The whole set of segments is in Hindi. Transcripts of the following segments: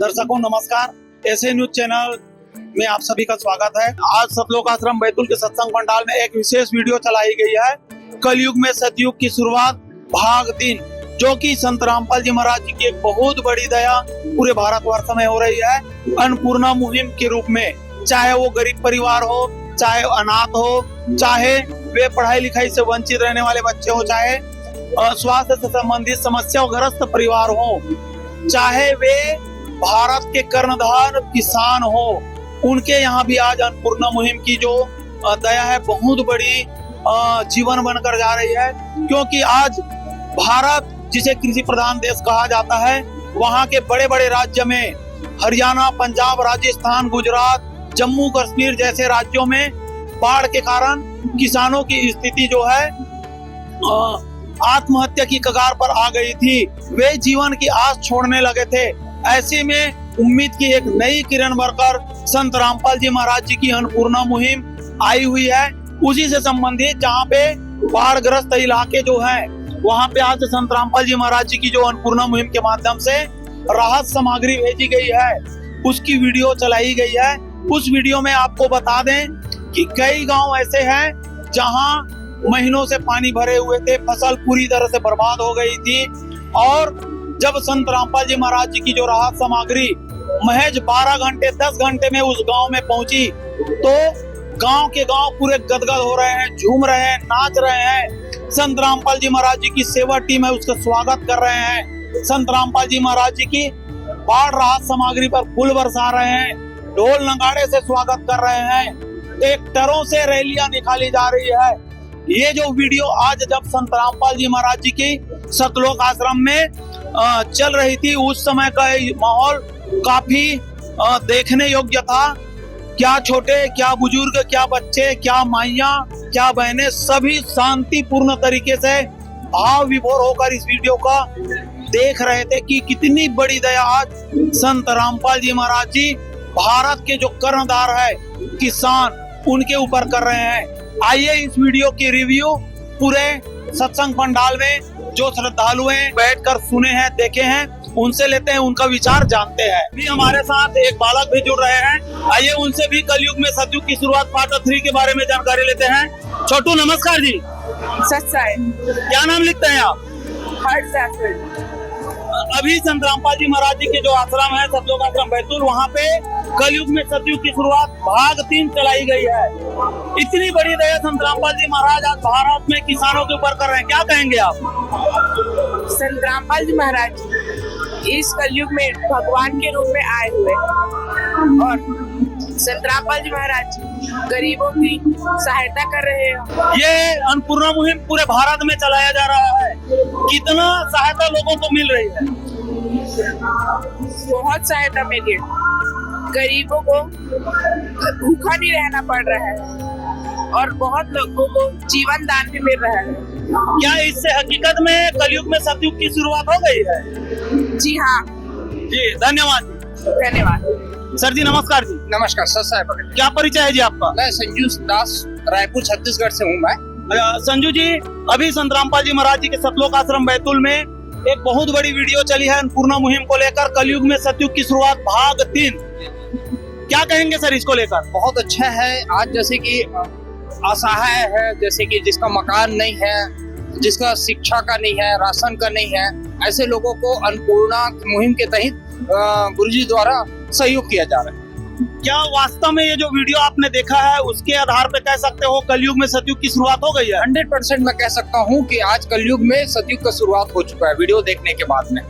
दर्शकों नमस्कार, ऐसे न्यूज चैनल में आप सभी का स्वागत है। आज सतलोक आश्रम बैतूल के सत्संग पंडाल में एक विशेष वीडियो चलाई गई है। कलयुग में सतयुग की शुरुआत भाग 3, जो कि संत रामपाल जी महाराज जी की एक बहुत बड़ी दया पूरे भारतवर्ष में हो रही है। अन्नपूर्णा मुहिम के रूप में, चाहे वो गरीब परिवार हो, चाहे अनाथ हो, चाहे वे पढ़ाई लिखाई से वंचित रहने वाले बच्चे हो, चाहे स्वास्थ्य से संबंधित समस्याग्रस्त परिवार हो, चाहे वे भारत के कर्णधार किसान हो, उनके यहाँ भी आज अन्नपूर्णा मुहिम की जो दया है बहुत बड़ी जीवन बनकर जा रही है। क्योंकि आज भारत जिसे कृषि प्रधान देश कहा जाता है, वहाँ के बड़े बड़े राज्य में हरियाणा, पंजाब, राजस्थान, गुजरात, जम्मू कश्मीर जैसे राज्यों में बाढ़ के कारण किसानों की स्थिति जो है आत्महत्या की कगार पर आ गई थी। वे जीवन की आस छोड़ने लगे थे। ऐसे में उम्मीद की एक नई किरण भरकर संत रामपाल जी महाराज जी की अन्नपूर्णा मुहिम आई हुई है। उसी से संबंधित जहाँ पे बाढ़ ग्रस्त इलाके जो हैं, वहाँ पे आज संत रामपाल जी महाराज जी की जो अन्नपूर्णा मुहिम के माध्यम से राहत सामग्री भेजी गई है, उसकी वीडियो चलाई गई है। उस वीडियो में आपको बता दें कि कई गांव ऐसे हैं जहां महीनों से पानी भरे हुए थे, फसल पूरी तरह से बर्बाद हो गई थी। और जब संत रामपाल जी महाराज जी की जो राहत सामग्री महज 12 घंटे 10 घंटे में उस गांव में पहुंची, तो गांव के गांव पूरे गदगद हो रहे हैं, झूम रहे हैं, नाच रहे हैं। संत रामपाल जी महाराज जी की सेवा टीम है, उसका स्वागत कर रहे हैं। संत रामपाल जी महाराज जी की बाढ़ राहत सामग्री पर फूल बरसा रहे हैं, ढोल नगाड़े से स्वागत कर रहे हैं, ट्रैक्टरों से रैलियां निकाली जा रही है। ये जो वीडियो आज जब संत रामपाल जी महाराज जी की सतलोक आश्रम में चल रही थी, उस समय का माहौल काफी देखने योग्य था। क्या छोटे, क्या बुजुर्ग, क्या बच्चे, क्या माइयां, क्या बहनें, सभी शांतिपूर्ण तरीके से भाव विभोर होकर इस वीडियो का देख रहे थे कि कितनी बड़ी दया आज संत रामपाल जी महाराज जी भारत के जो कर्णधार है किसान, उनके ऊपर कर रहे हैं। आइए इस वीडियो की रिव्यू पूरे सत्संग पंडाल में जो श्रद्धालु हैं बैठकर सुने हैं, देखे हैं, उनसे लेते हैं, उनका विचार जानते हैं। भी हमारे साथ एक बालक भी जुड़ रहे हैं। आइए उनसे भी कलयुग में सतयुग की शुरुआत पार्ट 3 के बारे में जानकारी लेते हैं। छोटू नमस्कार जी। क्या नाम लिखते हैं आप? अभी संत रामपाल जी महाराज जी के जो आश्रम है सतलोक आश्रम बैतूल, वहाँ पे कलयुग में सतयुग की शुरुआत भाग 3 चलाई गई है। इतनी बड़ी दया संत रामपाल जी महाराज आज भारत में किसानों के ऊपर कर रहे हैं, क्या कहेंगे आप? संत रामपाल जी महाराज इस कलयुग में भगवान के रूप में आए हुए और संत रामपाल जी महाराज गरीबों की सहायता कर रहे हैं। ये अन्नपूर्णा मुहिम पूरे भारत में चलाया जा रहा है, कितना सहायता लोगों को मिल रही है? बहुत सहायता मिली है, गरीबों को भूखा नहीं रहना पड़ रहा है और बहुत लोगों को जीवन दान भी मिल रहा है। क्या इससे हकीकत में कलयुग में सतयुग की शुरुआत हो गई है? जी हाँ जी, धन्यवाद। धन्यवाद। सर जी नमस्कार जी। नमस्कार सर साहब, क्या परिचय है जी आपका? मैं संजू दास, रायपुर छत्तीसगढ़ से हूँ मैं। संजू जी, अभी संत रामपाल जी महाराज जी के सतलोक आश्रम बैतूल में एक बहुत बड़ी वीडियो चली है अन्नपूर्णा मुहिम को लेकर, कलयुग में सतयुग की शुरुआत भाग 3। क्या कहेंगे सर इसको लेकर? बहुत अच्छा है। आज जैसे कि असहाय है, जैसे कि जिसका मकान नहीं है, जिसका शिक्षा का नहीं है, राशन का नहीं है, ऐसे लोगों को अन्नपूर्णा मुहिम के तहत गुरुजी द्वारा सहयोग किया जा रहा है। क्या वास्तव में ये जो वीडियो आपने देखा है उसके आधार पे कह सकते हो कलयुग में सतयुग की शुरुआत हो गई है? 100% मैं कह सकता हूँ कि आज कलयुग में सतयुग का शुरुआत हो चुका है वीडियो देखने के बाद में।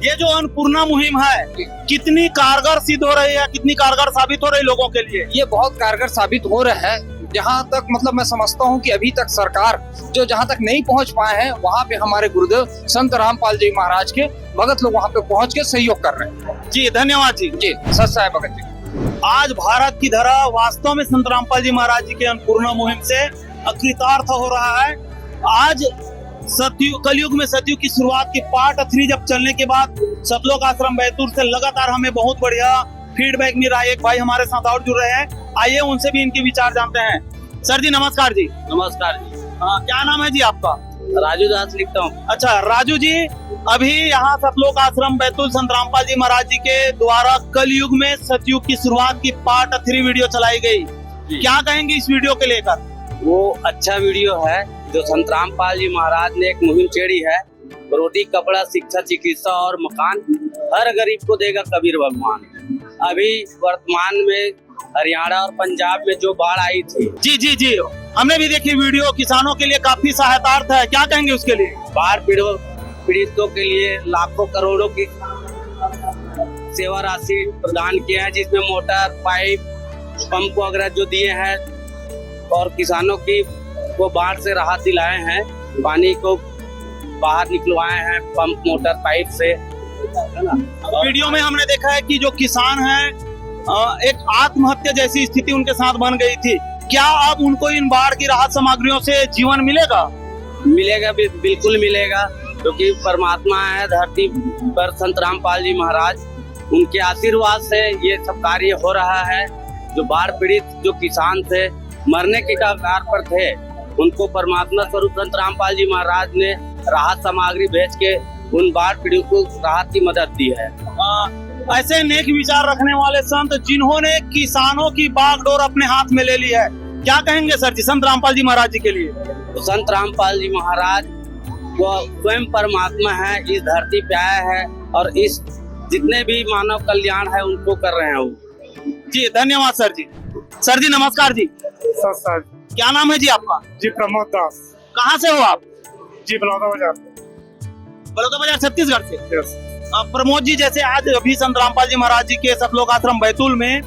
ये जो अन्नपूर्णा मुहिम है कितनी कारगर सिद्ध हो रही है, कितनी कारगर साबित हो रही है लोगों के लिए? ये बहुत कारगर साबित हो रहा है। जहाँ तक मतलब मैं समझता हूँ कि अभी तक सरकार जो जहाँ तक नहीं पहुँच पाए हैं, वहाँ पे हमारे गुरुदेव संत रामपाल जी महाराज के भगत लोग वहाँ पे पहुँच के सहयोग कर रहे हैं। जी धन्यवाद जी। जी सच साहब भगत जी। आज भारत की धरा वास्तव में संत रामपाल जी महाराज जी के अन्नपूर्णा मुहिम से कृतार्थ हो रहा है। आज कलयुग में सतयुग की शुरुआत की पार्ट 3 जब चलने के बाद सतलोक आश्रम बैतूल से लगातार हमें बहुत बढ़िया फीडबैक मिल रहा है। एक भाई हमारे साथ और जुड़ रहे हैं, आइए उनसे भी इनके विचार जानते हैं। सर जी नमस्कार जी। नमस्कार जी। क्या नाम है जी आपका? राजू दास लिखता हूँ। अच्छा राजू जी, अभी यहाँ सतलोक आश्रम बैतूल संत रामपाल जी महाराज जी के द्वारा कलयुग में सतयुग की शुरुआत की पार्ट 3 वीडियो चलाई गई, क्या कहेंगे इस वीडियो के लेकर? वो अच्छा वीडियो है जो संत रामपाल जी महाराज ने एक मुहिम छेड़ी है। रोटी, कपड़ा, शिक्षा, चिकित्सा और मकान हर गरीब को देगा कबीर भगवान। अभी वर्तमान में हरियाणा और पंजाब में जो बाढ़ आई थी, जी हमने भी देखी वीडियो, किसानों के लिए काफी सहायतार्थ है, क्या कहेंगे उसके लिए? बाढ़ पीड़ितों के लिए लाखों करोड़ों की सेवा राशि प्रदान किए हैं, जिसमें मोटर, पाइप, पंप वगैरह जो दिए हैं और किसानों की वो बाढ़ से राहत दिलाए हैं। पानी को बाहर निकलवाए हैं पंप, मोटर, पाइप से, है ना। वीडियो में हमने देखा है कि जो किसान हैं एक आत्महत्या जैसी स्थिति उनके साथ बन गई थी, क्या अब उनको इन बाढ़ की राहत सामग्रियों से जीवन मिलेगा? मिलेगा, बिल्कुल मिलेगा, क्योंकि परमात्मा है धरती पर संत रामपाल जी महाराज, उनके आशीर्वाद से ये सब कार्य हो रहा है। जो बाढ़ पीड़ित जो किसान थे, मरने के कगार पर थे, उनको परमात्मा स्वरूप संत रामपाल जी महाराज ने राहत सामग्री भेज के उन बाढ़ पीड़ित को राहत की मदद दी है। ऐसे नेक विचार रखने वाले संत जिन्होंने किसानों की बागडोर अपने हाथ में ले ली है, क्या कहेंगे सर जी संत रामपाल जी महाराज जी के लिए? तो संत रामपाल जी महाराज वो स्वयं परमात्मा है, इस धरती पे आया है और इस जितने भी मानव कल्याण है उनको कर रहे हैं वो। जी धन्यवाद सर जी। सर जी नमस्कार जी। सर क्या नाम है जी आपका? जी प्रमोद दास। कहाँ से हो आप? जी बलौदा बाजार। बलौदा बाजार छत्तीसगढ़ से। यस। प्रमोद जी, जैसे आज अभी संत रामपाल जी महाराज जी के सतलोक आश्रम बैतूल में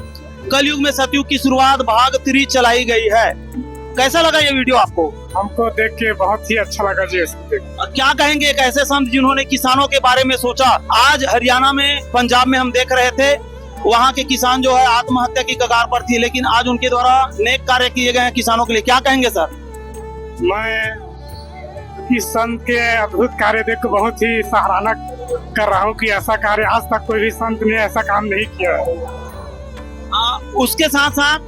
कलयुग में सतयुग की शुरुआत भाग 3 चलाई गई है, कैसा लगा ये वीडियो आपको? हमको देख के बहुत ही अच्छा लगा जी। क्या कहेंगे एक ऐसे संत जिन्होंने किसानों के बारे में सोचा? आज हरियाणा में, पंजाब में हम देख रहे थे, वहाँ के किसान जो है आत्महत्या की कगार पर थी, लेकिन आज उनके द्वारा नेक कार्य किए गए हैं किसानों के लिए, क्या कहेंगे सर? मैं इस संत के अद्भुत कार्य देख बहुत ही सराहना कर रहा हूँ कि ऐसा कार्य आज तक कोई भी संत ने ऐसा काम नहीं किया है। उसके साथ साथ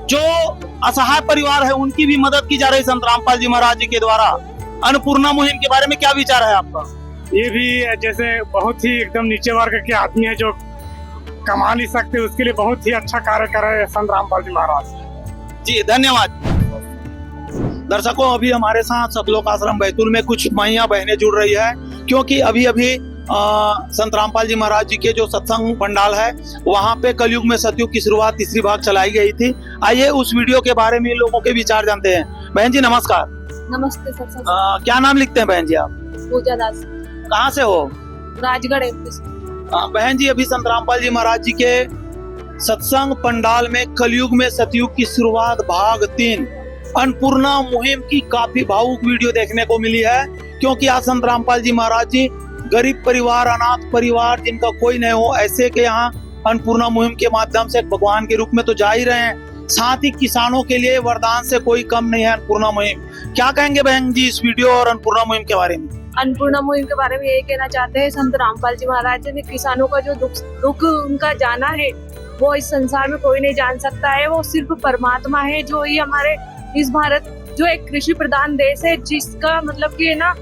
जो असहाय परिवार है उनकी भी मदद की जा रही संत रामपाल जी महाराज जी के द्वारा। अन्नपूर्णा मुहिम के बारे में क्या विचार है आपका? ये भी जैसे बहुत ही एकदम नीचे वर्ग के आदमी है जो कमा नहीं सकते, उसके लिए बहुत ही अच्छा कार्य कर रहे हैं संत रामपाल जी महाराज। जी धन्यवाद। दर्शकों, अभी हमारे साथ सतलोक आश्रम बैतूल में कुछ माइयां बहनें जुड़ रही है, क्योंकि अभी संत रामपाल जी महाराज जी के जो सत्संग पंडाल है वहाँ पे कलयुग में सतयुग की शुरुआत 3री भाग चलाई गई थी। आइए उस वीडियो के बारे में लोगों के विचार जानते हैं। बहन जी नमस्कार। नमस्ते सर। क्या नाम लिखते हैं बहन जी आप? पूजा दास। कहाँ से हो? राजगढ़ एमपी से। बहन जी, अभी संत रामपाल जी महाराज जी के सत्संग पंडाल में कलयुग में सतयुग की शुरुआत भाग 3 अन्नपूर्णा मुहिम की काफी भावुक वीडियो देखने को मिली है, क्योंकि आज संत रामपाल जी महाराज जी गरीब परिवार, अनाथ परिवार जिनका कोई नहीं हो, ऐसे के यहाँ अन्नपूर्णा मुहिम के माध्यम से भगवान के रूप में तो जा ही रहे हैं, साथ ही किसानों के लिए वरदान से कोई कम नहीं है अन्नपूर्णा मुहिम। क्या कहेंगे बहन जी इस वीडियो और अन्नपूर्णा मुहिम के बारे में? अन्नपूर्णा मुहिम के बारे में यही कहना चाहते हैं, संत रामपाल जी महाराज जी ने किसानों का जो दुख उनका जाना है वो इस संसार में कोई नहीं जान सकता है। वो सिर्फ परमात्मा है जो ही हमारे इस भारत जो एक कृषि प्रधान देश है, जिसका मतलब कि है ना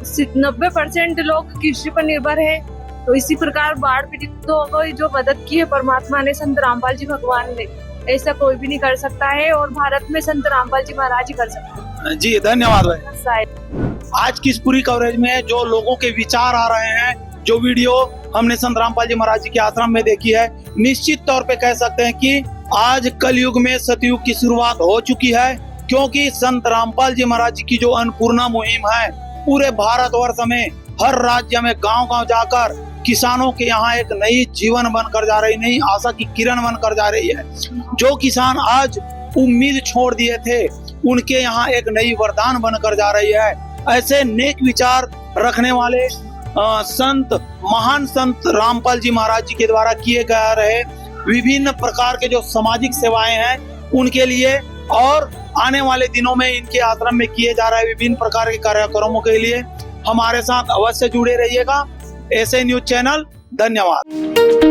90% लोग कृषि पर निर्भर है। तो इसी प्रकार बाढ़ पीड़ितों को जो मदद की है परमात्मा ने, संत रामपाल जी भगवान ने, ऐसा कोई भी नहीं कर सकता है और भारत में संत रामपाल जी महाराज ही कर सकते हैं। जी धन्यवाद भाई। आज की इस पूरी कवरेज में जो लोगों के विचार आ रहे हैं, जो वीडियो हमने संत रामपाल जी महाराज जी के आश्रम में देखी है, निश्चित तौर पे कह सकते हैं कि आज कलयुग में सतयुग की शुरुआत हो चुकी है, क्योंकि संत रामपाल जी महाराज जी की जो अन्नपूर्णा मुहिम है पूरे भारतवर्ष में हर राज्य में गांव-गांव जाकर किसानों के यहाँ एक नई जीवन बनकर जा रही, नई आशा की किरण बनकर जा रही है। जो किसान आज उम्मीद छोड़ दिए थे उनके यहाँ एक नई वरदान बनकर जा रही है। ऐसे नेक विचार रखने वाले संत, महान संत रामपाल जी महाराज जी के द्वारा किए जा रहे विभिन्न प्रकार के जो सामाजिक सेवाएं हैं उनके लिए और आने वाले दिनों में इनके आश्रम में किए जा रहे विभिन्न प्रकार के कार्यक्रमों के लिए हमारे साथ अवश्य जुड़े रहिएगा। ऐसे न्यूज चैनल। धन्यवाद।